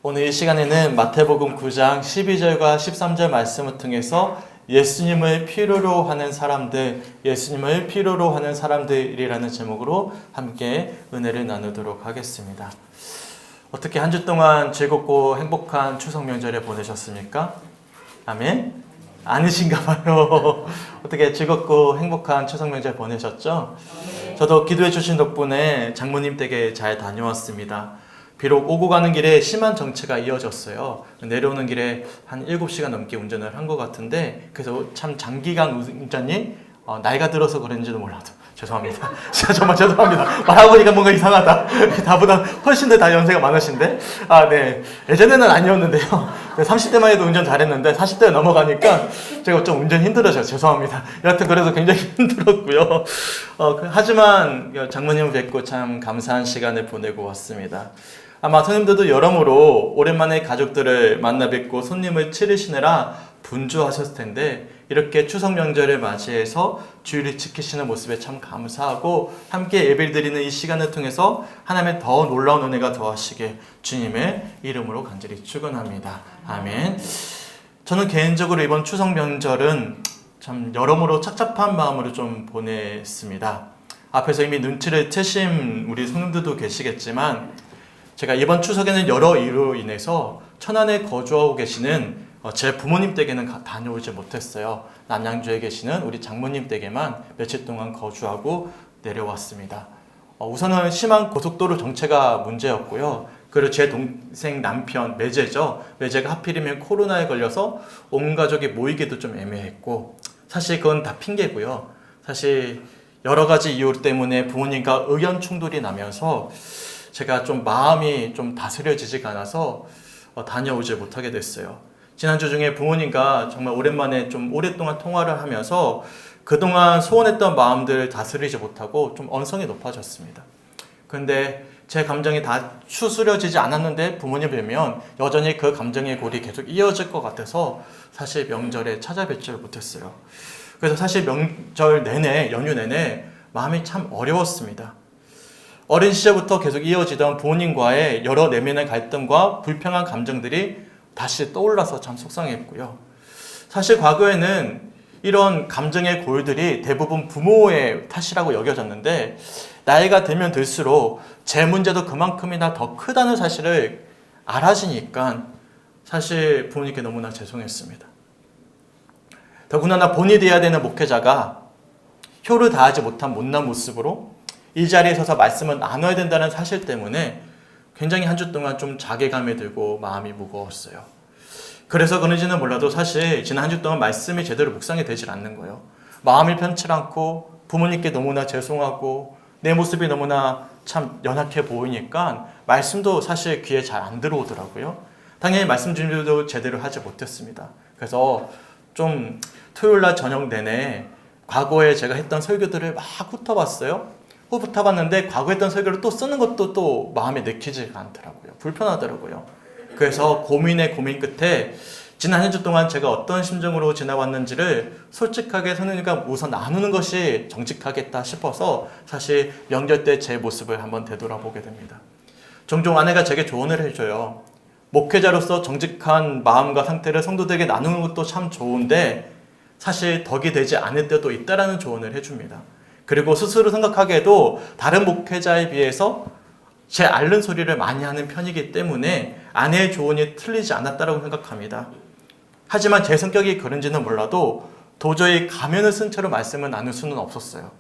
오늘 이 시간에는 마태복음 9장 12절과 13절 말씀을 통해서 예수님을 필요로 하는 사람들, 예수님을 필요로 하는 사람들이라는 제목으로 함께 은혜를 나누도록 하겠습니다. 어떻게 한 주 동안 즐겁고 행복한 추석 명절에 보내셨습니까? 아멘? 아니신가 봐요. 어떻게 즐겁고 행복한 추석 명절 보내셨죠? 저도 기도해 주신 덕분에 장모님 댁에 잘 다녀왔습니다. 비록 오고 가는 길에 심한 정체가 이어졌어요. 내려오는 길에 한 7시간 넘게 운전을 한 것 같은데, 그래서 참 장기간 운전이 나이가 들어서 그런지도 몰라도 죄송합니다. 진짜 정말 죄송합니다. 말하고 보니까 뭔가 이상하다. 나보다 훨씬 더 다 연세가 많으신데, 네. 예전에는 아니었는데요. 30대만 해도 운전 잘했는데 40대가 넘어가니까 제가 좀 운전 힘들어져요. 죄송합니다. 여하튼 그래서 굉장히 힘들었고요. 하지만 장모님을 뵙고 참 감사한 시간을 보내고 왔습니다. 아마 손님들도 여러모로 오랜만에 가족들을 만나 뵙고 손님을 치르시느라 분주하셨을 텐데, 이렇게 추석 명절을 맞이해서 주일을 지키시는 모습에 참 감사하고, 함께 예배를 드리는 이 시간을 통해서 하나님의 더 놀라운 은혜가 더하시게 주님의 이름으로 간절히 축원합니다. 아멘. 저는 개인적으로 이번 추석 명절은 참 여러모로 착잡한 마음으로 좀 보냈습니다. 앞에서 이미 눈치를 채신 우리 성도들도 계시겠지만, 제가 이번 추석에는 여러 이유로 인해서 천안에 거주하고 계시는 제 부모님 댁에는 다녀오지 못했어요. 남양주에 계시는 우리 장모님 댁에만 며칠 동안 거주하고 내려왔습니다. 우선은 심한 고속도로 정체가 문제였고요. 그리고 제 동생 남편, 매제죠. 매제가 하필이면 코로나에 걸려서 온 가족이 모이기도 좀 애매했고, 사실 그건 다 핑계고요. 사실 여러 가지 이유 때문에 부모님과 의견 충돌이 나면서 제가 좀 마음이 좀 다스려지지가 않아서 다녀오지 못하게 됐어요. 지난주 중에 부모님과 정말 오랜만에 좀 오랫동안 통화를 하면서 그동안 소원했던 마음들을 다스리지 못하고 좀 언성이 높아졌습니다. 그런데 제 감정이 다 추스려지지 않았는데 부모님 뵈면 여전히 그 감정의 골이 계속 이어질 것 같아서 사실 명절에 찾아뵙지를 못했어요. 그래서 사실 명절 내내, 연휴 내내 마음이 참 어려웠습니다. 어린 시절부터 계속 이어지던 부모님과의 여러 내면의 갈등과 불평한 감정들이 다시 떠올라서 참 속상했고요. 사실 과거에는 이런 감정의 골들이 대부분 부모의 탓이라고 여겨졌는데, 나이가 들면 들수록 제 문제도 그만큼이나 더 크다는 사실을 알아지니까 사실 부모님께 너무나 죄송했습니다. 더군다나 본이 되어야 되는 목회자가 효를 다하지 못한 못난 모습으로 이 자리에 서서 말씀을 나눠야 된다는 사실 때문에 굉장히 한 주 동안 좀 자괴감이 들고 마음이 무거웠어요. 그래서 그런지는 몰라도 사실 지난 한 주 동안 말씀이 제대로 묵상이 되질 않는 거예요. 마음이 편치 않고 부모님께 너무나 죄송하고 내 모습이 너무나 참 연약해 보이니까 말씀도 사실 귀에 잘 안 들어오더라고요. 당연히 말씀 준비도 제대로 하지 못했습니다. 그래서 좀 토요일날 저녁 내내 과거에 제가 했던 설교들을 막 훑어봤어요. 훑어봤는데 과거 했던 설교를 또 쓰는 것도 또 마음에 내키지가 않더라고요. 불편하더라고요. 그래서 고민의 고민 끝에 지난 한 주 동안 제가 어떤 심정으로 지나왔는지를 솔직하게 선생님과 우선 나누는 것이 정직하겠다 싶어서 사실 명절 때 제 모습을 한번 되돌아보게 됩니다. 종종 아내가 제게 조언을 해줘요. 목회자로서 정직한 마음과 상태를 성도들에게 나누는 것도 참 좋은데 사실 덕이 되지 않을 때도 있다라는 조언을 해줍니다. 그리고 스스로 생각하기에도 다른 목회자에 비해서 제 앓는 소리를 많이 하는 편이기 때문에 아내의 조언이 틀리지 않았다고 생각합니다. 하지만 제 성격이 그런지는 몰라도 도저히 가면을 쓴 채로 말씀을 나눌 수는 없었어요.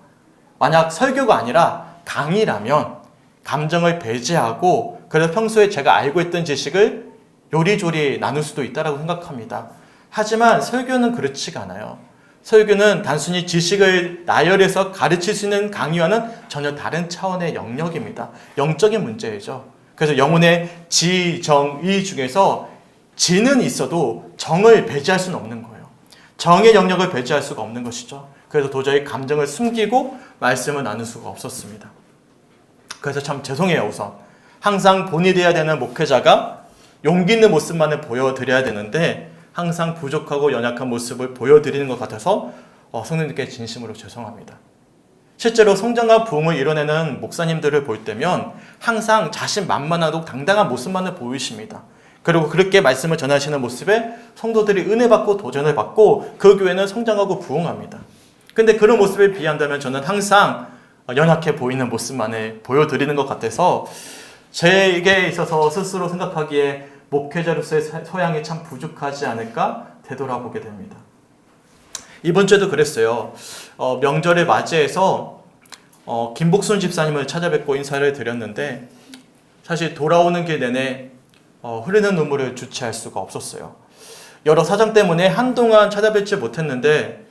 만약 설교가 아니라 강의라면 감정을 배제하고 그래서 평소에 제가 알고 있던 지식을 요리조리 나눌 수도 있다고 생각합니다. 하지만 설교는 그렇지가 않아요. 설교는 단순히 지식을 나열해서 가르칠 수 있는 강의와는 전혀 다른 차원의 영역입니다. 영적인 문제이죠. 그래서 영혼의 지, 정, 의 중에서 지는 있어도 정을 배제할 수는 없는 거예요. 정의 영역을 배제할 수가 없는 것이죠. 그래서 도저히 감정을 숨기고 말씀을 나눌 수가 없었습니다. 그래서 참 죄송해요. 우선 항상 본이 되어야 되는 목회자가 용기 있는 모습만을 보여드려야 되는데 항상 부족하고 연약한 모습을 보여드리는 것 같아서 성도님께 진심으로 죄송합니다. 실제로 성장과 부흥을 이뤄내는 목사님들을 볼 때면 항상 자신만만하고 당당한 모습만을 보이십니다. 그리고 그렇게 말씀을 전하시는 모습에 성도들이 은혜 받고 도전을 받고 그 교회는 성장하고 부흥합니다. 근데 그런 모습에 비한다면 저는 항상 연약해 보이는 모습만을 보여드리는 것 같아서 제게 있어서 스스로 생각하기에 목회자로서의 소양이 참 부족하지 않을까 되돌아보게 됩니다. 이번 주에도 그랬어요. 명절을 맞이해서 김복순 집사님을 찾아뵙고 인사를 드렸는데 사실 돌아오는 길 내내 흐르는 눈물을 주체할 수가 없었어요. 여러 사정 때문에 한동안 찾아뵙지 못했는데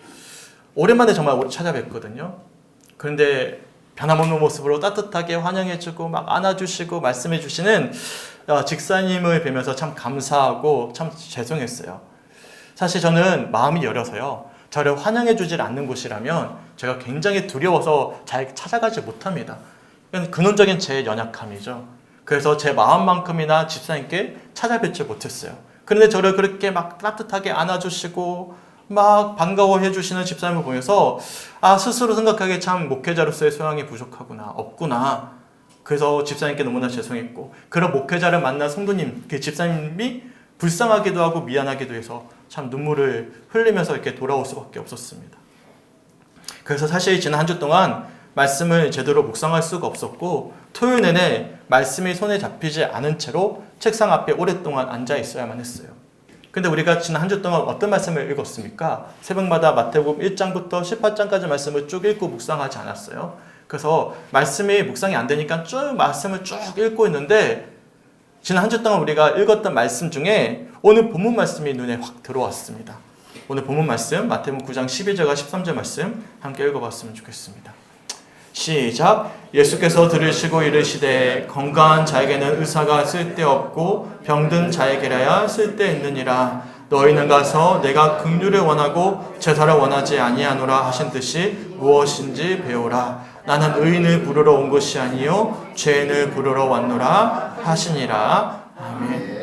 오랜만에 정말 찾아뵙거든요. 그런데 변함없는 모습으로 따뜻하게 환영해주고 막 안아주시고 말씀해주시는 직사님을 뵈면서 참 감사하고 참 죄송했어요. 사실 저는 마음이 열어서요. 저를 환영해주질 않는 곳이라면 제가 굉장히 두려워서 잘 찾아가지 못합니다. 이건 근원적인 제 연약함이죠. 그래서 제 마음만큼이나 집사님께 찾아뵙지 못했어요. 그런데 저를 그렇게 막 따뜻하게 안아주시고 막 반가워해 주시는 집사님을 보면서 스스로 생각하기에 참 목회자로서의 소양이 부족하구나, 없구나. 그래서 집사님께 너무나 죄송했고 그런 목회자를 만난 성도님, 그 집사님이 불쌍하기도 하고 미안하기도 해서 참 눈물을 흘리면서 이렇게 돌아올 수밖에 없었습니다. 그래서 사실 지난 한 주 동안 말씀을 제대로 묵상할 수가 없었고 토요일 내내 말씀이 손에 잡히지 않은 채로 책상 앞에 오랫동안 앉아 있어야만 했어요. 근데 우리가 지난 한 주 동안 어떤 말씀을 읽었습니까? 새벽마다 마태복음 1장부터 18장까지 말씀을 쭉 읽고 묵상하지 않았어요. 그래서 말씀이 묵상이 안 되니까 쭉 말씀을 쭉 읽고 있는데 지난 한 주 동안 우리가 읽었던 말씀 중에 오늘 본문 말씀이 눈에 확 들어왔습니다. 오늘 본문 말씀 마태복음 9장 12절과 13절 말씀 함께 읽어봤으면 좋겠습니다. 시작. 예수께서 들으시고 이르시되 건강한 자에게는 의사가 쓸데없고 병든 자에게라야 쓸데있느니라. 너희는 가서 내가 긍휼을 원하고 제사를 원하지 아니하노라 하신 뜻이 무엇인지 배우라. 나는 의인을 부르러 온 것이 아니요 죄인을 부르러 왔노라 하시니라. 아멘.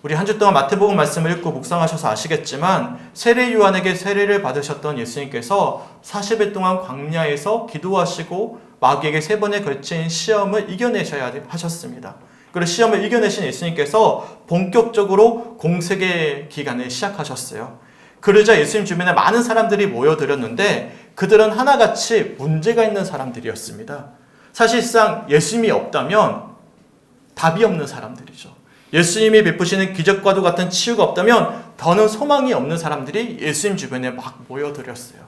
우리 한 주 동안 마태복음 말씀을 읽고 묵상하셔서 아시겠지만 세례 요한에게 세례를 받으셨던 예수님께서 40일 동안 광야에서 기도하시고 마귀에게 3번에 걸친 시험을 이겨내셔야 하셨습니다. 그리고 시험을 이겨내신 예수님께서 본격적으로 공생의 기간을 시작하셨어요. 그러자 예수님 주변에 많은 사람들이 모여들었는데 그들은 하나같이 문제가 있는 사람들이었습니다. 사실상 예수님이 없다면 답이 없는 사람들이죠. 예수님이 베푸시는 기적과도 같은 치유가 없다면 더는 소망이 없는 사람들이 예수님 주변에 막 모여들었어요.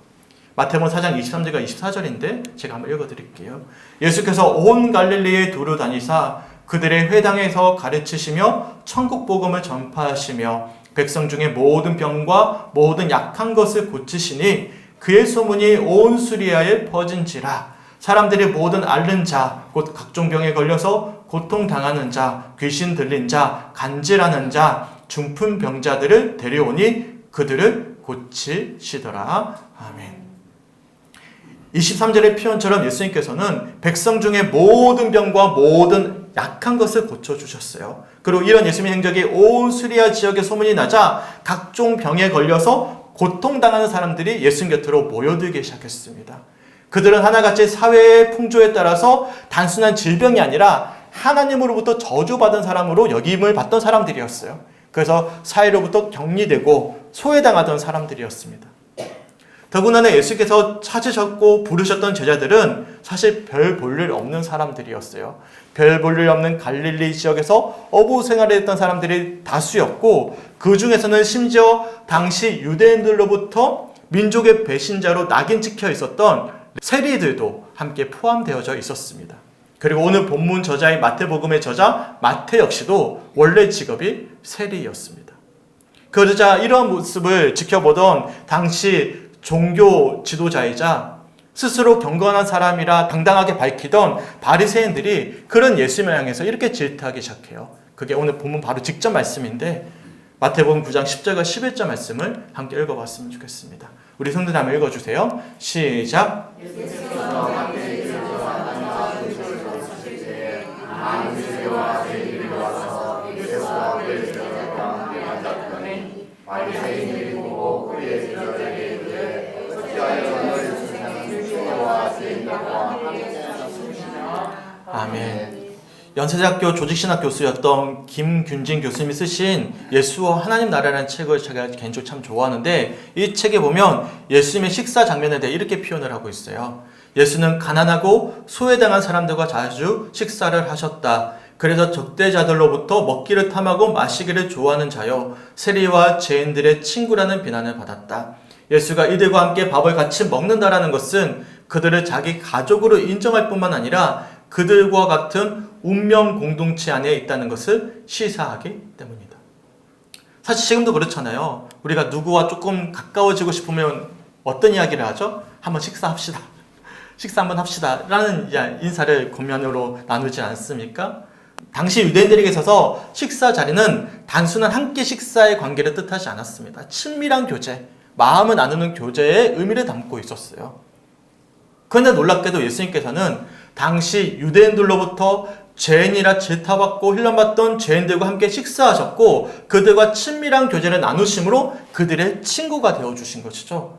마태복음 4장 23절과 24절인데 제가 한번 읽어드릴게요. 예수께서 온 갈릴리에 두루 다니사 그들의 회당에서 가르치시며 천국 복음을 전파하시며 백성 중에 모든 병과 모든 약한 것을 고치시니 그의 소문이 온 수리아에 퍼진지라. 사람들이 모든 앓는 자, 곧 각종 병에 걸려서 고통당하는 자, 귀신 들린 자, 간질하는 자, 중풍 병자들을 데려오니 그들을 고치시더라. 아멘. 23절의 표현처럼 예수님께서는 백성 중에 모든 병과 모든 약한 것을 고쳐주셨어요. 그리고 이런 예수님의 행적이 온 수리아 지역에 소문이 나자 각종 병에 걸려서 고통당하는 사람들이 예수님 곁으로 모여들기 시작했습니다. 그들은 하나같이 사회의 풍조에 따라서 단순한 질병이 아니라 하나님으로부터 저주받은 사람으로 여김을 받던 사람들이었어요. 그래서 사회로부터 격리되고 소외당하던 사람들이었습니다. 더군다나 예수께서 찾으셨고 부르셨던 제자들은 사실 별 볼 일 없는 사람들이었어요. 별 볼 일 없는 갈릴리 지역에서 어부 생활을 했던 사람들이 다수였고 그 중에서는 심지어 당시 유대인들로부터 민족의 배신자로 낙인 찍혀 있었던 세리들도 함께 포함되어져 있었습니다. 그리고 오늘 본문 저자인 마태복음의 저자 마태 역시도 원래 직업이 세리였습니다. 그러자 이러한 모습을 지켜보던 당시 종교 지도자이자 스스로 경건한 사람이라 당당하게 밝히던 바리새인들이 그런 예수님을 향해서 이렇게 질타하기 시작해요. 그게 오늘 본문 바로 직접 말씀인데 마태복음 9장 10절과 11절 말씀을 함께 읽어봤으면 좋겠습니다. 우리 성도들 한번 읽어주세요. 시작. 아멘. 연세대학교 조직신학 교수였던 김균진 교수님이 쓰신 예수와 하나님 나라라는 책을 제가 개인적으로 참 좋아하는데, 이 책에 보면 예수님의 식사 장면에 대해 이렇게 표현을 하고 있어요. 예수는 가난하고 소외당한 사람들과 자주 식사를 하셨다. 그래서 적대자들로부터 먹기를 탐하고 마시기를 좋아하는 자요, 세리와 죄인들의 친구라는 비난을 받았다. 예수가 이들과 함께 밥을 같이 먹는다라는 것은 그들을 자기 가족으로 인정할 뿐만 아니라 그들과 같은 운명 공동체 안에 있다는 것을 시사하기 때문이다. 사실 지금도 그렇잖아요. 우리가 누구와 조금 가까워지고 싶으면 어떤 이야기를 하죠? 한번 식사합시다. 식사 한번 합시다. 라는 인사를 권면으로 나누지 않습니까? 당시 유대인들에게 있어서 식사 자리는 단순한 한 끼 식사의 관계를 뜻하지 않았습니다. 친밀한 교제, 마음을 나누는 교제의 의미를 담고 있었어요. 그런데 놀랍게도 예수님께서는 당시 유대인들로부터 죄인이라 질타받고 힐난받던 죄인들과 함께 식사하셨고, 그들과 친밀한 교제를 나누심으로 그들의 친구가 되어주신 것이죠.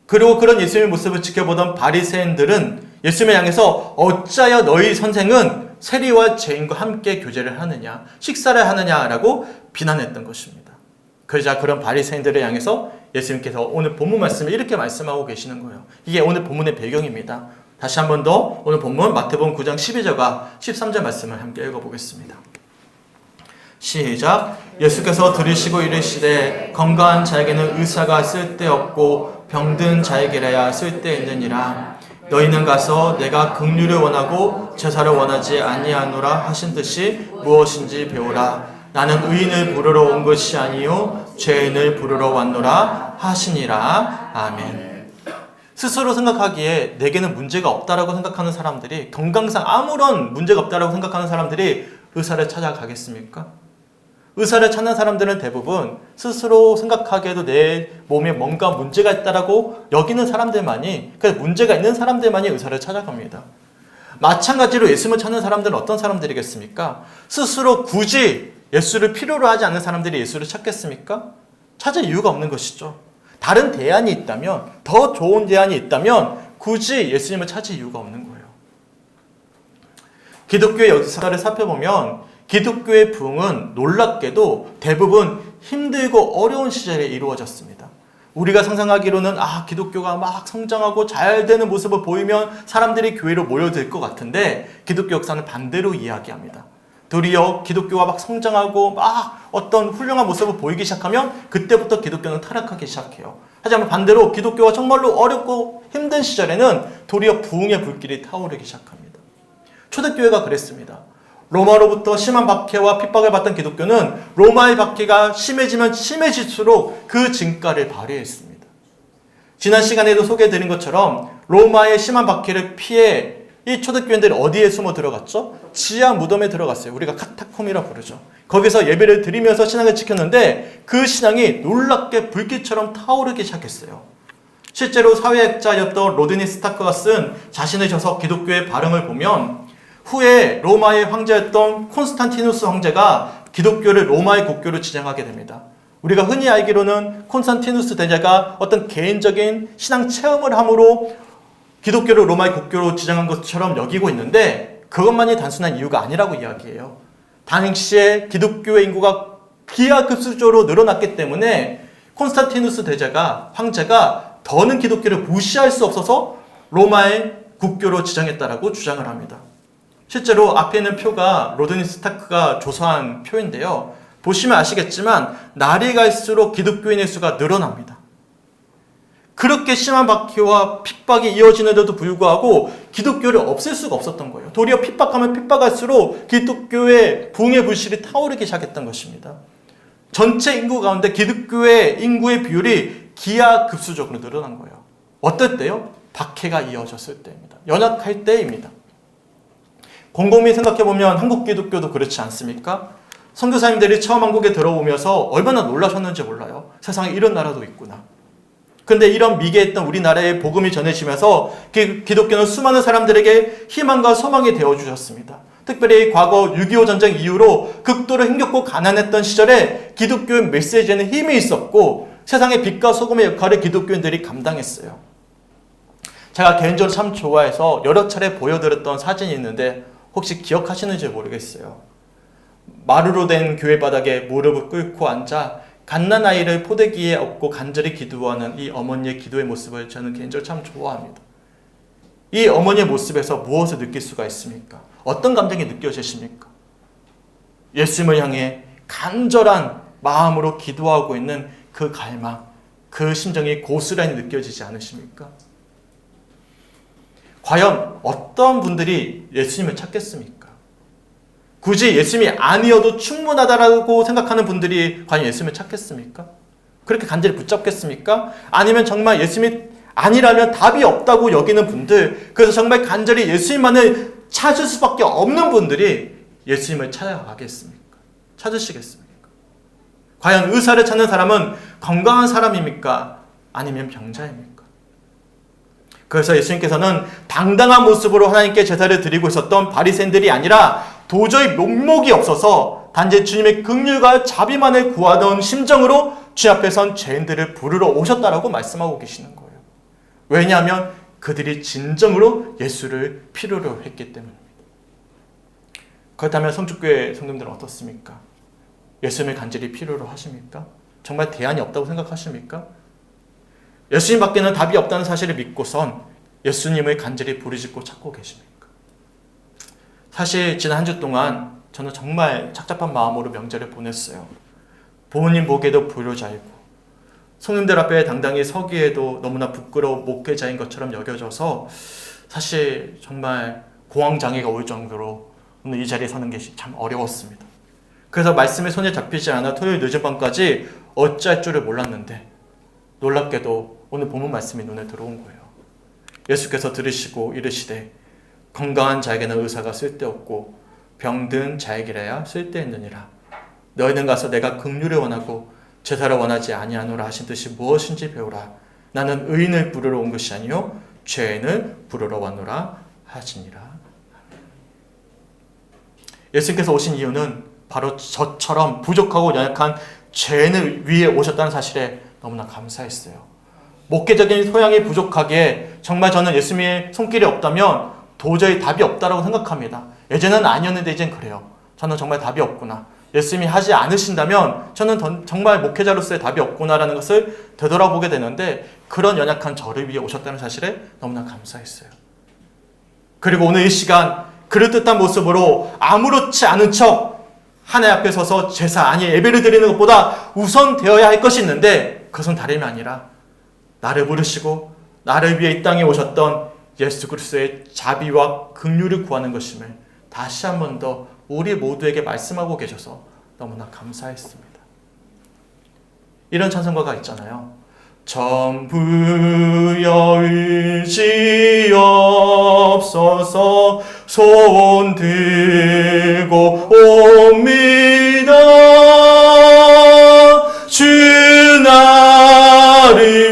그리고 그런 예수님의 모습을 지켜보던 바리새인들은 예수님을 향해서 어찌하여 너희 선생은 세리와 죄인과 함께 교제를 하느냐, 식사를 하느냐라고 비난했던 것입니다. 그러자 그런 바리새인들을 향해서 예수님께서 오늘 본문 말씀을 이렇게 말씀하고 계시는 거예요. 이게 오늘 본문의 배경입니다. 다시 한 번 더 오늘 본문 마태복음 9장 12절과 13절 말씀을 함께 읽어보겠습니다. 시작. 예수께서 들으시고 이르시되 건강한 자에게는 의사가 쓸데없고 병든 자에게라야 쓸데있느니라. 너희는 가서 내가 긍휼을 원하고 제사를 원하지 아니하노라 하신 듯이 무엇인지 배우라. 나는 의인을 부르러 온 것이 아니요 죄인을 부르러 왔노라 하시니라. 아멘. 스스로 생각하기에 내게는 문제가 없다라고 생각하는 사람들이, 건강상 아무런 문제가 없다라고 생각하는 사람들이 의사를 찾아가겠습니까? 의사를 찾는 사람들은 대부분 스스로 생각하기에도 내 몸에 뭔가 문제가 있다라고 여기는 사람들만이, 그래서 문제가 있는 사람들만이 의사를 찾아갑니다. 마찬가지로 예수님을 찾는 사람들은 어떤 사람들이겠습니까? 스스로 굳이 예수를 필요로 하지 않는 사람들이 예수를 찾겠습니까? 찾을 이유가 없는 것이죠. 다른 대안이 있다면, 더 좋은 대안이 있다면 굳이 예수님을 찾을 이유가 없는 거예요. 기독교의 역사를 살펴보면 기독교의 부흥은 놀랍게도 대부분 힘들고 어려운 시절에 이루어졌습니다. 우리가 상상하기로는 기독교가 막 성장하고 잘 되는 모습을 보이면 사람들이 교회로 모여들 것 같은데, 기독교 역사는 반대로 이야기합니다. 도리어 기독교가 막 성장하고 막 어떤 훌륭한 모습을 보이기 시작하면 그때부터 기독교는 타락하기 시작해요. 하지만 반대로 기독교가 정말로 어렵고 힘든 시절에는 도리어 부흥의 불길이 타오르기 시작합니다. 초대교회가 그랬습니다. 로마로부터 심한 박해와 핍박을 받던 기독교는 로마의 박해가 심해지면 심해질수록 그 진가를 발휘했습니다. 지난 시간에도 소개해드린 것처럼 로마의 심한 박해를 피해 이 초대교인들이 어디에 숨어 들어갔죠? 지하 무덤에 들어갔어요. 우리가 카타콤이라 부르죠. 거기서 예배를 드리면서 신앙을 지켰는데 그 신앙이 놀랍게 불길처럼 타오르기 시작했어요. 실제로 사회학자였던 로드니 스타크가 쓴 자신의 저서 기독교의 발흥을 보면, 후에 로마의 황제였던 콘스탄티누스 황제가 기독교를 로마의 국교로 지정하게 됩니다. 우리가 흔히 알기로는 콘스탄티누스 대제가 어떤 개인적인 신앙 체험을 함으로 기독교를 로마의 국교로 지정한 것처럼 여기고 있는데, 그것만이 단순한 이유가 아니라고 이야기해요. 당시에 기독교의 인구가 기하급수적으로 늘어났기 때문에 콘스탄티누스 대제가, 황제가 더는 기독교를 무시할 수 없어서 로마의 국교로 지정했다라고 주장을 합니다. 실제로 앞에 있는 표가 로드니 스타크가 조사한 표인데요. 보시면 아시겠지만 날이 갈수록 기독교인의 수가 늘어납니다. 그렇게 심한 박해와 핍박이 이어지는데도 불구하고 기독교를 없앨 수가 없었던 거예요. 도리어 핍박하면 핍박할수록 기독교의 부흥의 불씨를 타오르기 시작했던 것입니다. 전체 인구 가운데 기독교의 인구의 비율이 기하급수적으로 늘어난 거예요. 어떨 때요? 박해가 이어졌을 때입니다. 연약할 때입니다. 곰곰이 생각해보면 한국 기독교도 그렇지 않습니까? 선교사님들이 처음 한국에 들어오면서 얼마나 놀라셨는지 몰라요. 세상에 이런 나라도 있구나. 근데 이런 미개했던 우리나라에 복음이 전해지면서 기독교는 수많은 사람들에게 희망과 소망이 되어주셨습니다. 특별히 과거 6.25 전쟁 이후로 극도로 힘겹고 가난했던 시절에 기독교의 메시지에는 힘이 있었고 세상의 빛과 소금의 역할을 기독교인들이 감당했어요. 제가 개인적으로 참 좋아해서 여러 차례 보여드렸던 사진이 있는데 혹시 기억하시는지 모르겠어요. 마루로 된 교회 바닥에 무릎을 꿇고 앉아 갓난아이를 포대기에 업고 간절히 기도하는 이 어머니의 기도의 모습을 저는 개인적으로 참 좋아합니다. 이 어머니의 모습에서 무엇을 느낄 수가 있습니까? 어떤 감정이 느껴지십니까? 예수님을 향해 간절한 마음으로 기도하고 있는 그 갈망, 그 심정이 고스란히 느껴지지 않으십니까? 과연 어떤 분들이 예수님을 찾겠습니까? 굳이 예수님이 아니어도 충분하다라고 생각하는 분들이 과연 예수님을 찾겠습니까? 그렇게 간절히 붙잡겠습니까? 아니면 정말 예수님이 아니라면 답이 없다고 여기는 분들, 그래서 정말 간절히 예수님만을 찾을 수밖에 없는 분들이 예수님을 찾아가겠습니까? 찾으시겠습니까? 과연 의사를 찾는 사람은 건강한 사람입니까? 아니면 병자입니까? 그래서 예수님께서는 당당한 모습으로 하나님께 제사를 드리고 있었던 바리새인들이 아니라 도저히 면목이 없어서 단지 주님의 긍휼과 자비만을 구하던 심정으로 주님 앞에 선 죄인들을 부르러 오셨다라고 말씀하고 계시는 거예요. 왜냐하면 그들이 진정으로 예수를 필요로 했기 때문입니다. 그렇다면 성축교회 성도님들은 어떻습니까? 예수님을 간절히 필요로 하십니까? 정말 대안이 없다고 생각하십니까? 예수님 밖에는 답이 없다는 사실을 믿고선 예수님을 간절히 부르짖고 찾고 계십니까? 사실 지난 한 주 동안 저는 정말 착잡한 마음으로 명절을 보냈어요. 부모님 보기에도 불효자이고 성님들 앞에 당당히 서기에도 너무나 부끄러운 목회자인 것처럼 여겨져서 사실 정말 공황장애가 올 정도로 오늘 이 자리에 서는 게 참 어려웠습니다. 그래서 말씀에 손에 잡히지 않아 토요일 늦은 밤까지 어찌할 줄을 몰랐는데 놀랍게도 오늘 본문 말씀이 눈에 들어온 거예요. 예수께서 들으시고 이르시되 건강한 자에게는 의사가 쓸데없고 병든 자에게라야 쓸데있느니라. 너희는 가서 내가 긍휼을 원하고 제사를 원하지 아니하노라 하신 뜻이 무엇인지 배우라. 나는 의인을 부르러 온 것이 아니요 죄인을 부르러 왔노라 하시니라. 예수님께서 오신 이유는 바로 저처럼 부족하고 연약한 죄인을 위해 오셨다는 사실에 너무나 감사했어요. 목회적인 소양이 부족하기에 정말 저는 예수님의 손길이 없다면 도저히 답이 없다라고 생각합니다. 예전에는 아니었는데 이젠 그래요. 저는 정말 답이 없구나. 예수님이 하지 않으신다면 저는 정말 목회자로서의 답이 없구나라는 것을 되돌아보게 되는데 그런 연약한 저를 위해 오셨다는 사실에 너무나 감사했어요. 그리고 오늘 이 시간 그럴듯한 모습으로 아무렇지 않은 척 하나님 앞에 서서 제사 아니 예배를 드리는 것보다 우선 되어야 할 것이 있는데 그것은 다름이 아니라 나를 부르시고 나를 위해 이 땅에 오셨던 예수 그리스도의 자비와 긍휼을 구하는 것임을 다시 한 번 더 우리 모두에게 말씀하고 계셔서 너무나 감사했습니다. 이런 찬송가가 있잖아요. 전부여 의지없어서 손 들고 옵니다. 주 나를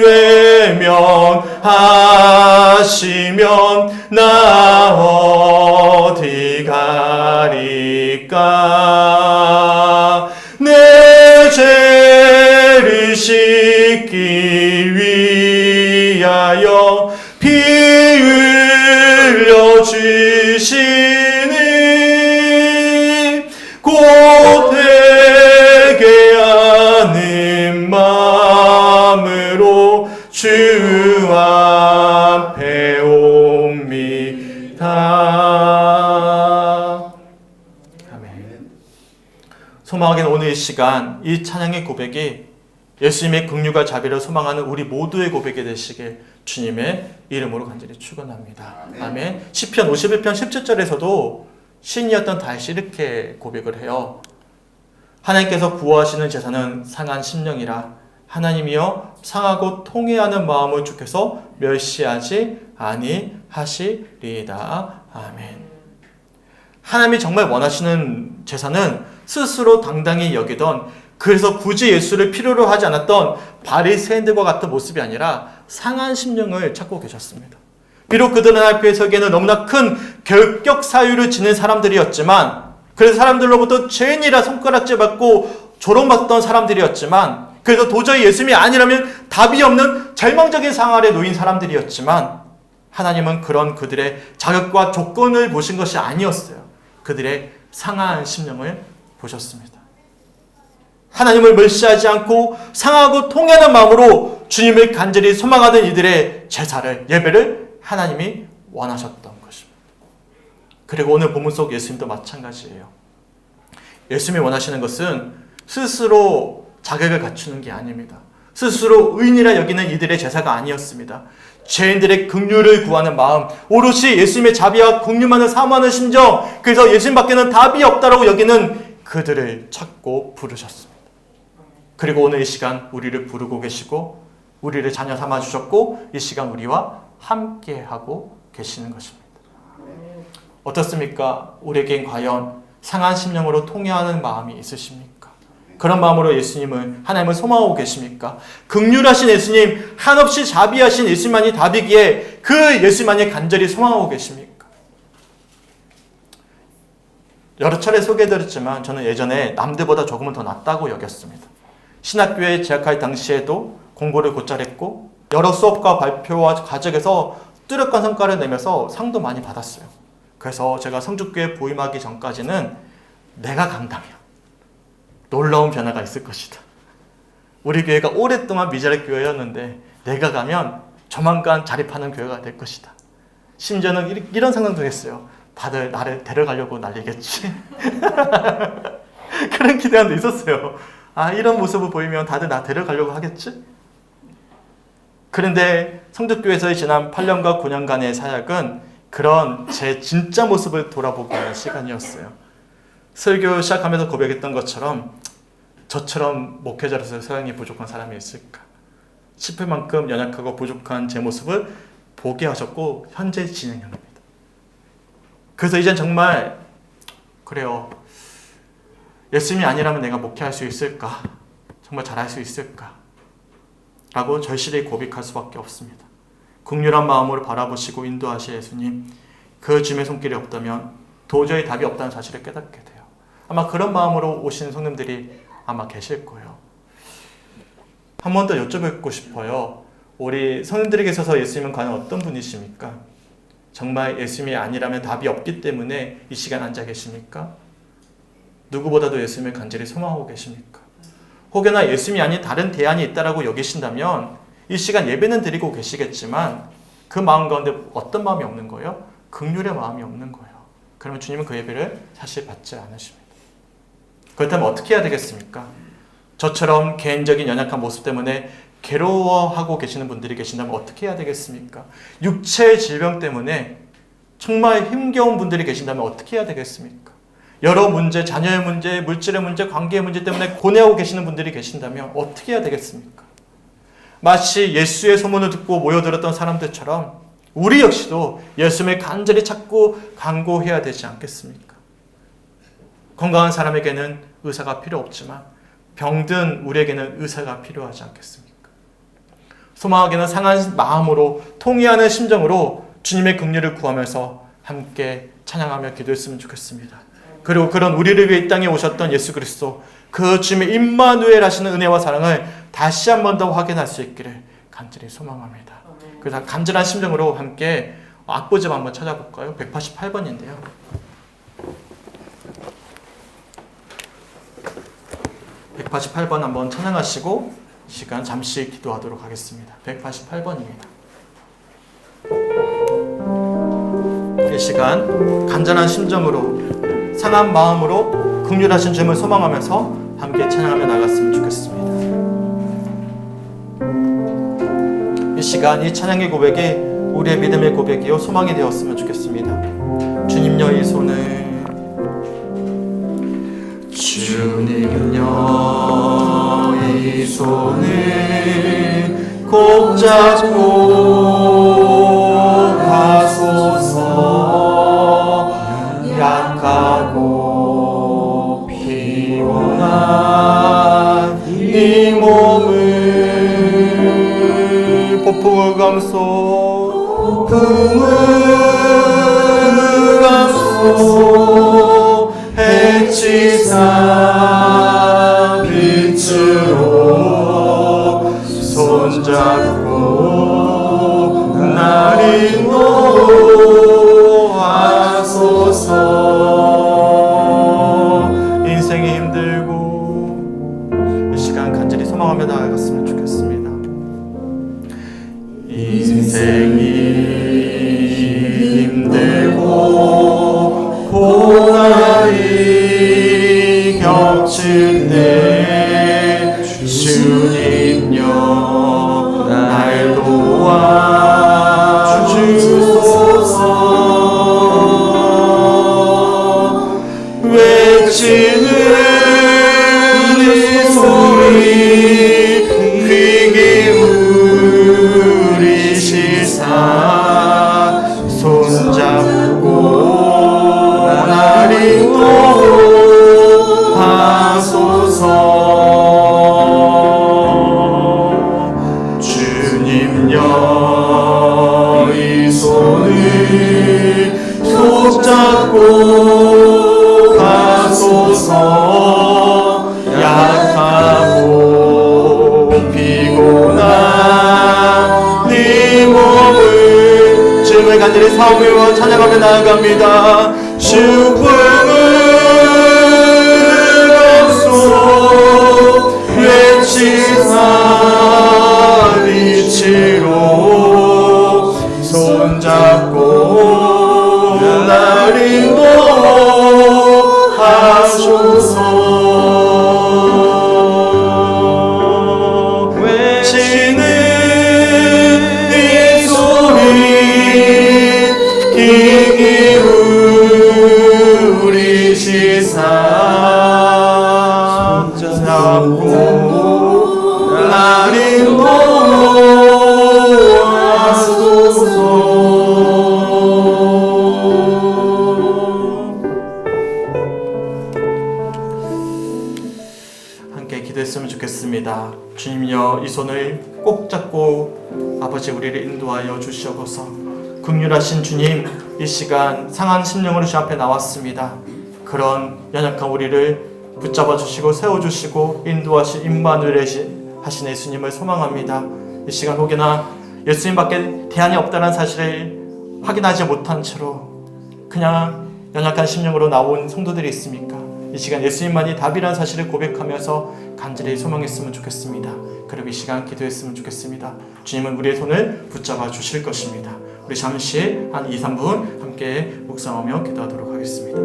외면하시면 나 어디 가리까. 내 죄를 씻기 위하여 피 흘려 주시니 곧 회개하는 마음으로 주 앞에 옵니다. 아멘. 소망하기는 오늘 이 시간 이 찬양의 고백이 예수님의 긍휼과 자비를 소망하는 우리 모두의 고백이 되시길 주님의 이름으로 간절히 축원합니다. 아멘. 시편 51편 17절에서도 신이었던 다윗이 이렇게 고백을 해요. 하나님께서 구하시는 제사는 상한 심령이라. 하나님이여 상하고 통회하는 마음을 주께서 멸시하지 아니하시리이다. 아멘. 하나님이 정말 원하시는 제사는 스스로 당당히 여기던, 그래서 굳이 예수를 필요로 하지 않았던 바리새인들과 같은 모습이 아니라 상한 심령을 찾고 계셨습니다. 비록 그들은 앞에 서기에는 너무나 큰 결격 사유를 지닌 사람들이었지만, 그래서 사람들로부터 죄인이라 손가락질 받고 조롱받던 사람들이었지만, 그래서 도저히 예수님이 아니라면 답이 없는 절망적인 상황 아래 놓인 사람들이었지만, 하나님은 그런 그들의 자격과 조건을 보신 것이 아니었어요. 그들의 상한 심령을 보셨습니다. 하나님을 멸시하지 않고 상하고 통하는 마음으로 주님을 간절히 소망하던 이들의 제사를, 예배를 하나님이 원하셨던 것입니다. 그리고 오늘 본문 속 예수님도 마찬가지예요. 예수님이 원하시는 것은 스스로 자격을 갖추는 게 아닙니다. 스스로 의인이라 여기는 이들의 제사가 아니었습니다. 죄인들의 긍휼을 구하는 마음, 오롯이 예수님의 자비와 긍휼만을 사모하는 심정, 그래서 예수님밖에는 답이 없다라고 여기는 그들을 찾고 부르셨습니다. 그리고 오늘 이 시간 우리를 부르고 계시고 우리를 자녀 삼아 주셨고 이 시간 우리와 함께하고 계시는 것입니다. 어떻습니까? 우리에겐 과연 상한 심령으로 통회하는 마음이 있으십니까? 그런 마음으로 예수님을, 하나님을 소망하고 계십니까? 긍휼하신 예수님, 한없이 자비하신 예수님만이 답이기에 그 예수님만이 간절히 소망하고 계십니까? 여러 차례 소개해드렸지만 저는 예전에 남들보다 조금은 더 낫다고 여겼습니다. 신학교에 재학할 당시에도 공부를 곧잘 했고 여러 수업과 발표와 과정에서 뚜렷한 성과를 내면서 상도 많이 받았어요. 그래서 제가 성주교에 부임하기 전까지는 내가 간다면 놀라운 변화가 있을 것이다. 우리 교회가 오랫동안 미자립 교회였는데 내가 가면 조만간 자립하는 교회가 될 것이다. 심지어는 이런 생각도 했어요. 다들 나를 데려가려고 난리겠지. 그런 기대감도 있었어요. 아, 이런 모습을 보이면 다들 나 데려가려고 하겠지? 그런데 성주교회에서의 지난 8년과 9년간의 사역은 그런 제 진짜 모습을 돌아보게 하는 시간이었어요. 설교 시작하면서 고백했던 것처럼 저처럼 목회자로서 소양이 부족한 사람이 있을까 싶을 만큼 연약하고 부족한 제 모습을 보게 하셨고 현재 진행형입니다. 그래서 이젠 정말 그래요. 예수님이 아니라면 내가 목회할 수 있을까? 정말 잘할 수 있을까? 라고 절실히 고백할 수밖에 없습니다. 긍휼한 마음으로 바라보시고 인도하실 예수님, 그 주님의 손길이 없다면 도저히 답이 없다는 사실을 깨닫게 돼요. 아마 그런 마음으로 오시는 성도님들이 아마 계실 거예요. 한 번 더 여쭤보고 싶어요. 우리 성도님들에게 있어서 예수님은 과연 어떤 분이십니까? 정말 예수님이 아니라면 답이 없기 때문에 이 시간 앉아 계십니까? 누구보다도 예수님을 간절히 소망하고 계십니까? 혹여나 예수님이 아닌 다른 대안이 있다라고 여기신다면 이 시간 예배는 드리고 계시겠지만 그 마음 가운데 어떤 마음이 없는 거예요? 긍휼의 마음이 없는 거예요. 그러면 주님은 그 예배를 사실 받지 않으십니다. 그렇다면 어떻게 해야 되겠습니까? 저처럼 개인적인 연약한 모습 때문에 괴로워하고 계시는 분들이 계신다면 어떻게 해야 되겠습니까? 육체의 질병 때문에 정말 힘겨운 분들이 계신다면 어떻게 해야 되겠습니까? 여러 문제, 자녀의 문제, 물질의 문제, 관계의 문제 때문에 고뇌하고 계시는 분들이 계신다면 어떻게 해야 되겠습니까? 마치 예수의 소문을 듣고 모여들었던 사람들처럼 우리 역시도 예수님을 간절히 찾고 간구해야 되지 않겠습니까? 건강한 사람에게는 의사가 필요 없지만 병든 우리에게는 의사가 필요하지 않겠습니까? 소망하게는 상한 마음으로 통회하는 심정으로 주님의 긍휼을 구하면서 함께 찬양하며 기도했으면 좋겠습니다. 그리고 그런 우리를 위해 이 땅에 오셨던 예수 그리스도, 그 주님의 임마누엘 하시는 은혜와 사랑을 다시 한 번 더 확인할 수 있기를 간절히 소망합니다. 그래서 간절한 심정으로 함께 악보집 한번 찾아볼까요? 188번인데요. 188번 한번 찬양하시고 시간 잠시 기도하도록 하겠습니다. 188번입니다. 이 시간 간절한 심정으로 상한 마음으로 긍휼하신 주님을 소망하면서 함께 찬양하며 나갔으면 좋겠습니다. 이 시간 이 찬양의 고백이 우리의 믿음의 고백이요 소망이 되었으면 좋겠습니다. 주님여 이 손을, 주님여 이 손을 꼭 잡고 가소서. 약하고 피곤한 이 몸을 폭풍을 감소 해치사 빛으로 손잡고 날 인도하소서. 나아갔으면 좋겠습니다. 인생이 힘들고 고난이 겹칠 때 주님여 날 도와주소서. 외치는 이 소리 귀 기울이시사 손잡고 날 인도하소서. 주님여 이 손을 손잡고 가소서. 약하고 피곤한 네 몸을 주님을 간절히 사모하며 찬양하며 나아갑니다. 축복을 감소 외치사 빛으로 손잡고 날 인도하소서. 외치는 이 소리 귀 기울이시사 손잡고 날 인도하소서. 함께 기도했으면 좋겠습니다. 주님여 이 손을 꼭 잡고 아버지 우리를 인도하여 주시옵소서. 긍휼하신 주님, 이 시간 상한 심령으로 주 앞에 나왔습니다. 그런 연약한 우리를 붙잡아 주시고 세워주시고 인도하신 임마누엘 하신 예수님을 소망합니다. 이 시간 혹여나 예수님밖에 대안이 없다는 사실을 확인하지 못한 채로 그냥 연약한 심령으로 나온 성도들이 있습니까? 이 시간 예수님만이 답이라는 사실을 고백하면서 간절히 소망했으면 좋겠습니다. 그리고 이 시간 기도했으면 좋겠습니다. 주님은 우리의 손을 붙잡아 주실 것입니다. 우리 잠시 한 2, 3분 함께 묵상하며 기도하도록 하겠습니다.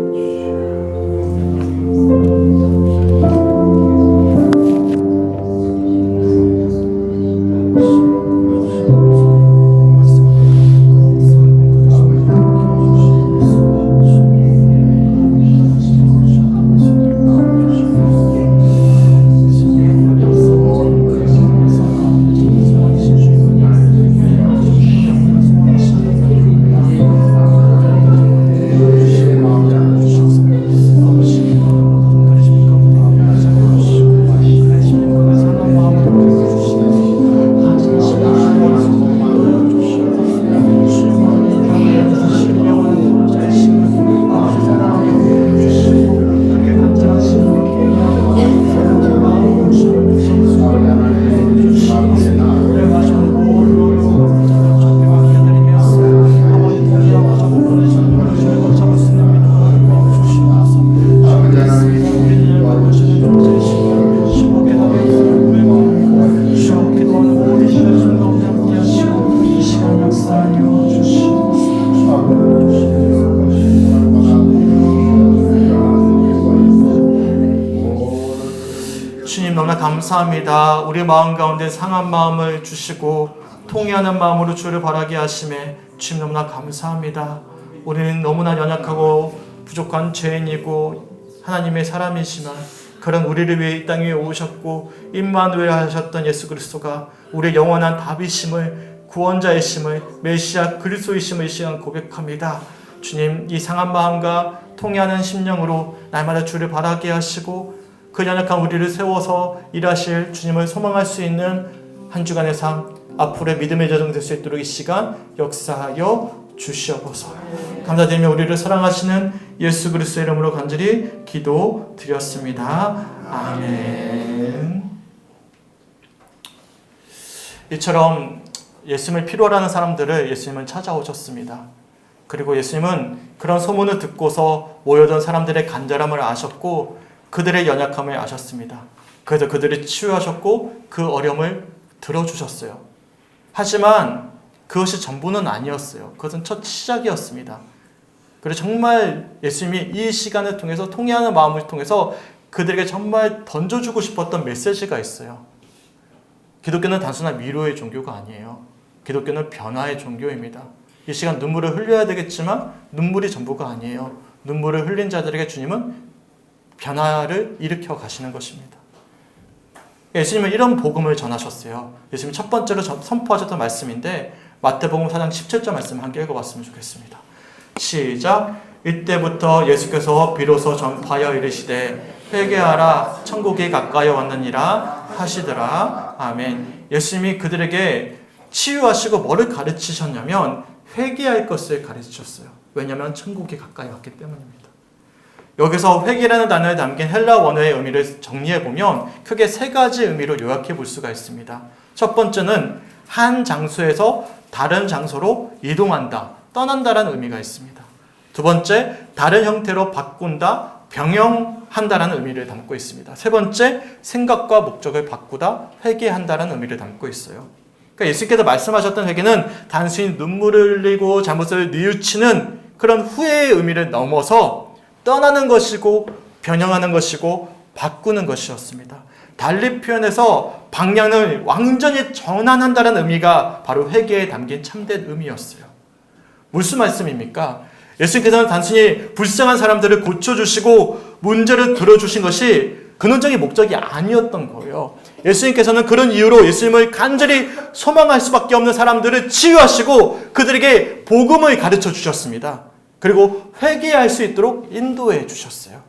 주님 너무나 감사합니다. 우리 마음 가운데 상한 마음을 주시고 통회하는 마음으로 주를 바라게 하심에 주님 너무나 감사합니다. 우리는 너무나 연약하고 부족한 죄인이고 하나님의 사람이지만 그런 우리를 위해 이 땅 위에 오셨고 임마누엘 하셨던 예수 그리스도가 우리의 영원한 답이심을 구원자이심을 메시아 그리스도이심을 이 시간 고백합니다. 주님 이 상한 마음과 통회하는 심령으로 날마다 주를 바라게 하시고 그 연약한 우리를 세워서 일하실 주님을 소망할 수 있는 한 주간의 삶 앞으로의 믿음의 여정 될 수 있도록 이 시간 역사하여 주시옵소서. 감사드리며 우리를 사랑하시는 예수 그리스도의 이름으로 간절히 기도드렸습니다. 아멘. 이처럼 예수님을 필요로 하는 사람들을 예수님은 찾아오셨습니다. 그리고 예수님은 그런 소문을 듣고서 모여든 사람들의 간절함을 아셨고 그들의 연약함을 아셨습니다. 그래서 그들을 치유하셨고 그 어려움을 들어주셨어요. 하지만 그것이 전부는 아니었어요. 그것은 첫 시작이었습니다. 그리고 정말 예수님이 이 시간을 통해서 통회하는 마음을 통해서 그들에게 정말 던져주고 싶었던 메시지가 있어요. 기독교는 단순한 위로의 종교가 아니에요. 기독교는 변화의 종교입니다. 이 시간 눈물을 흘려야 되겠지만 눈물이 전부가 아니에요. 눈물을 흘린 자들에게 주님은 변화를 일으켜 가시는 것입니다. 예수님은 이런 복음을 전하셨어요. 예수님이 첫 번째로 선포하셨던 말씀인데 마태복음 4장 17절 말씀을 함께 읽어봤으면 좋겠습니다. 시작. 이때부터 예수께서 비로소 전파하여 이르시되 회개하라 천국이 가까이 왔느니라 하시더라. 아멘. 예수님이 그들에게 치유하시고 뭐를 가르치셨냐면 회개할 것을 가르치셨어요. 왜냐하면 천국이 가까이 왔기 때문입니다. 여기서 회개라는 단어에 담긴 헬라 원어의 의미를 정리해보면 크게 세 가지 의미로 요약해 볼 수가 있습니다. 첫 번째는 한 장소에서 다른 장소로 이동한다, 떠난다라는 의미가 있습니다. 두 번째, 다른 형태로 바꾼다, 병영한다라는 의미를 담고 있습니다. 세 번째, 생각과 목적을 바꾸다, 회개한다라는 의미를 담고 있어요. 그러니까 예수님께서 말씀하셨던 회개는 단순히 눈물을 흘리고 잘못을 뉘우치는 그런 후회의 의미를 넘어서 떠나는 것이고 변형하는 것이고 바꾸는 것이었습니다. 달리 표현해서 방향을 완전히 전환한다는 의미가 바로 회개에 담긴 참된 의미였어요. 무슨 말씀입니까? 예수님께서는 단순히 불쌍한 사람들을 고쳐주시고 문제를 들어주신 것이 근원적인 목적이 아니었던 거예요. 예수님께서는 그런 이유로 예수님을 간절히 소망할 수밖에 없는 사람들을 치유하시고 그들에게 복음을 가르쳐 주셨습니다. 그리고 회개할 수 있도록 인도해 주셨어요.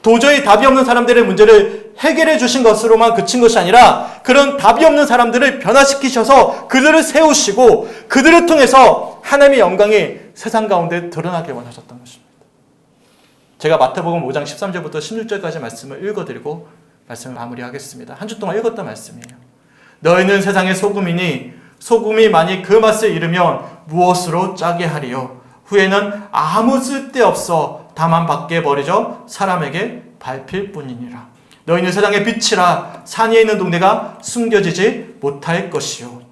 도저히 답이 없는 사람들의 문제를 해결해 주신 것으로만 그친 것이 아니라 그런 답이 없는 사람들을 변화시키셔서 그들을 세우시고 그들을 통해서 하나님의 영광이 세상 가운데 드러나게 원하셨던 것입니다. 제가 마태복음 5장 13절부터 16절까지 말씀을 읽어드리고 말씀을 마무리하겠습니다. 한 주 동안 읽었던 말씀이에요. 너희는 세상의 소금이니 소금이 만일 그 맛을 잃으면 무엇으로 짜게 하리요? 후에는 아무 쓸데없어 다만 밖에 버려져 사람에게 밟힐 뿐이니라. 너희는 세상의 빛이라. 산 위에 있는 동네가 숨겨지지 못할 것이요.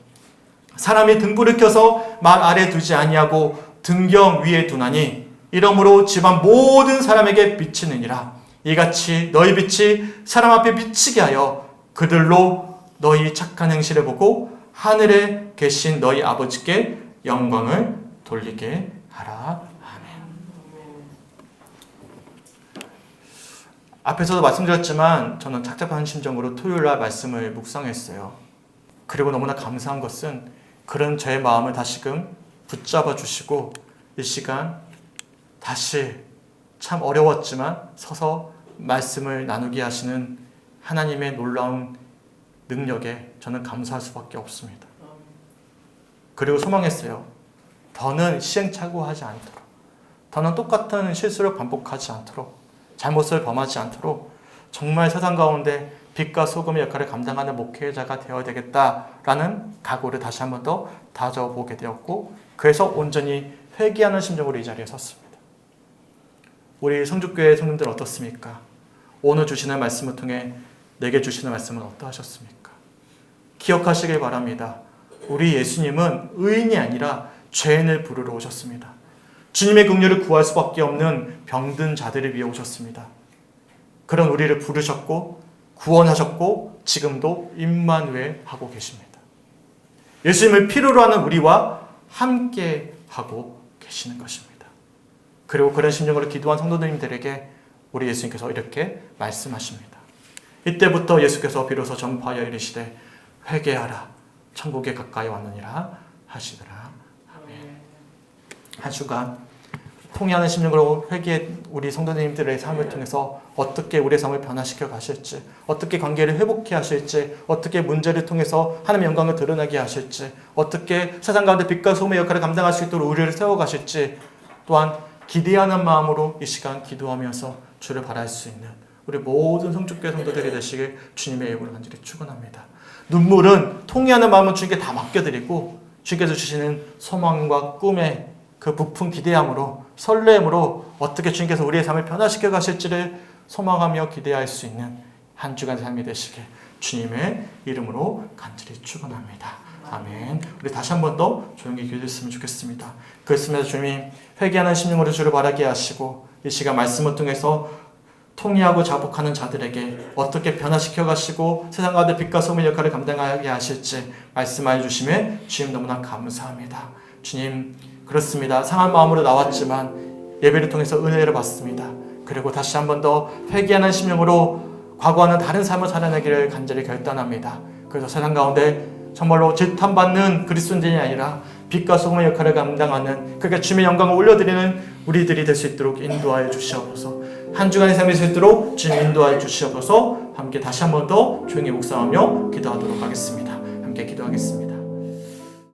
사람이 등불을 켜서 막 아래 두지 아니하고 등경 위에 두나니 이러므로 집안 모든 사람에게 비치느니라. 이같이 너희 빛이 사람 앞에 비치게 하여 그들로 너희 착한 행실을 보고 하늘에 계신 너희 아버지께 영광을 돌리게 하라. 아멘. 앞에서도 말씀드렸지만 저는 착잡한 심정으로 토요일날 말씀을 묵상했어요. 그리고 너무나 감사한 것은 그런 제 마음을 다시금 붙잡아 주시고 이 시간 다시 참 어려웠지만 서서 말씀을 나누게 하시는 하나님의 놀라운 능력에 저는 감사할 수밖에 없습니다. 그리고 소망했어요. 더는 시행착오하지 않도록, 더는 똑같은 실수를 반복하지 않도록, 잘못을 범하지 않도록 정말 세상 가운데 빛과 소금의 역할을 감당하는 목회자가 되어야 되겠다라는 각오를 다시 한 번 더 다져보게 되었고, 그래서 온전히 회개하는 심정으로 이 자리에 섰습니다. 우리 성주교회 성도님들 어떻습니까? 오늘 주시는 말씀을 통해 내게 주시는 말씀은 어떠하셨습니까? 기억하시길 바랍니다. 우리 예수님은 의인이 아니라 죄인을 부르러 오셨습니다. 주님의 긍휼을 구할 수밖에 없는 병든 자들을 위해 오셨습니다. 그런 우리를 부르셨고 구원하셨고 지금도 임마누엘 하고 계십니다. 예수님을 필요로 하는 우리와 함께 하고 계시는 것입니다. 그리고 그런 심정으로 기도한 성도님들에게 우리 예수님께서 이렇게 말씀하십니다. 이때부터 예수께서 비로소 전파하여 이르시되 회개하라 천국에 가까이 왔느니라 하시더라. 아멘. 한 주간 통회하는 심령으로 회개 우리 성도님들의 삶을 통해서 어떻게 우리의 삶을 변화시켜 가실지, 어떻게 관계를 회복해 하실지, 어떻게 문제를 통해서 하나님의 영광을 드러나게 하실지, 어떻게 세상 가운데 빛과 소금의 역할을 감당할 수 있도록 우리를 세워 가실지, 또한 기대하는 마음으로 이 시간 기도하면서 주를 바랄 수 있는 우리 모든 성주교회 성도들이 되시길 주님의 이름으로 간절히 축원합니다. 눈물은 통회하는 마음은 주님께 다 맡겨드리고 주께서 주시는 소망과 꿈의 그 부푼 기대함으로 설렘으로 어떻게 주님께서 우리의 삶을 변화시켜 가실지를 소망하며 기대할 수 있는 한 주간 삶이 되시길 주님의 이름으로 간절히 축원합니다. 아멘. 우리 다시 한 번 더 조용히 기도했으면 좋겠습니다. 그렇습니다. 주님, 회개하는 심령으로 주를 바라게 하시고 이 시간 말씀을 통해서 통회하고 자복하는 자들에게 어떻게 변화시켜 가시고 세상 가운데 빛과 소금의 역할을 감당하게 하실지 말씀하여 주심에 주님 너무나 감사합니다. 주님, 그렇습니다. 상한 마음으로 나왔지만 예배를 통해서 은혜를 받습니다. 그리고 다시 한 번 더 회개하는 심령으로 과거와는 다른 삶을 살아내기를 간절히 결단합니다. 그래서 세상 가운데 정말로 질탄받는 그리스도인이 아니라 빛과 소금의 역할을 감당하는, 그러니까 주님의 영광을 올려드리는 우리들이 될 수 있도록 인도하여 주시옵소서. 한 주간의 삶이 될 수 있도록 주님 인도하여 주시옵소서. 함께 다시 한 번 더 조용히 묵상하며 기도하도록 하겠습니다. 함께 기도하겠습니다.